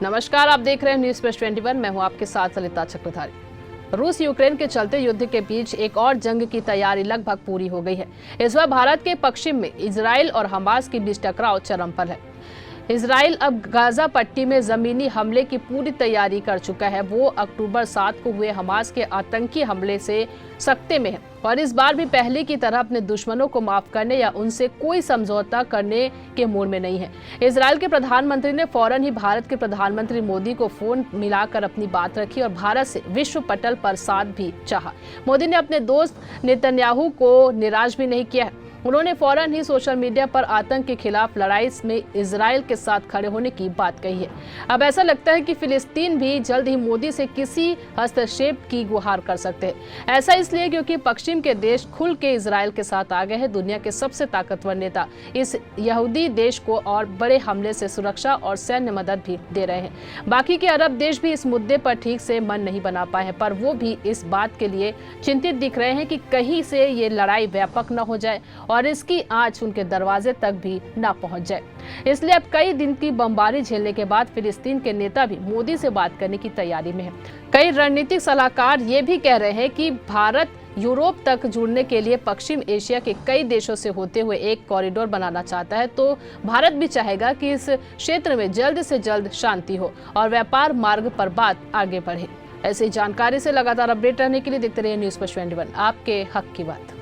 नमस्कार, आप देख रहे हैं न्यूज प्लस 21। मैं हूं आपके साथ सलिता चक्रधारी। रूस यूक्रेन के चलते युद्ध के बीच एक और जंग की तैयारी लगभग पूरी हो गई है। इस बार भारत के पश्चिम में इजराइल और हमास के बीच टकराव चरम पर है। इजराइल अब गाजा पट्टी में जमीनी हमले की पूरी तैयारी कर चुका है। वो अक्टूबर 7 को हुए हमास के आतंकी हमले से सख्ते में है और इस बार भी पहले की तरह अपने दुश्मनों को माफ करने या उनसे कोई समझौता करने के मूड में नहीं है। इजराइल के प्रधानमंत्री ने फौरन ही भारत के प्रधानमंत्री मोदी को फोन मिलाकर अपनी बात रखी और भारत से विश्व पटल पर साथ भी चाहा। मोदी ने अपने दोस्त नेतन्याहू को निराश भी नहीं किया है। उन्होंने फौरन ही सोशल मीडिया पर आतंक के खिलाफ लड़ाई में इजराइल के साथ खड़े होने की बात कही है। अब ऐसा लगता है कि फिलिस्तीन भी जल्द ही मोदी से किसी हस्तक्षेप की गुहार कर सकते हैं। ऐसा इसलिए क्योंकि पश्चिम के देश खुल के इजराइल के साथ आ गए हैं। दुनिया के सबसे ताकतवर नेता इस यहूदी देश को और बड़े हमले से सुरक्षा और सैन्य मदद भी दे रहे हैं। बाकी के अरब देश भी इस मुद्दे पर ठीक से मन नहीं बना पाए हैं, पर वो भी इस बात के लिए चिंतित दिख रहे हैं कि कहीं से ये लड़ाई व्यापक न हो जाए और इसकी आंच उनके दरवाजे तक भी ना पहुंच जाए। इसलिए अब कई दिन की बमबारी झेलने के बाद फिलिस्तीन के नेता भी मोदी से बात करने की तैयारी में है। कई रणनीतिक सलाहकार ये भी कह रहे हैं कि भारत यूरोप तक जुड़ने के लिए पश्चिम एशिया के कई देशों से होते हुए एक कॉरिडोर बनाना चाहता है। तो भारत भी चाहेगा कि इस क्षेत्र में जल्द से जल्द शांति हो और व्यापार मार्ग पर बात आगे बढ़े। ऐसी जानकारी से लगातार अपडेट रहने के लिए देखते रहिए न्यूज प्लस 21, आपके हक की बात।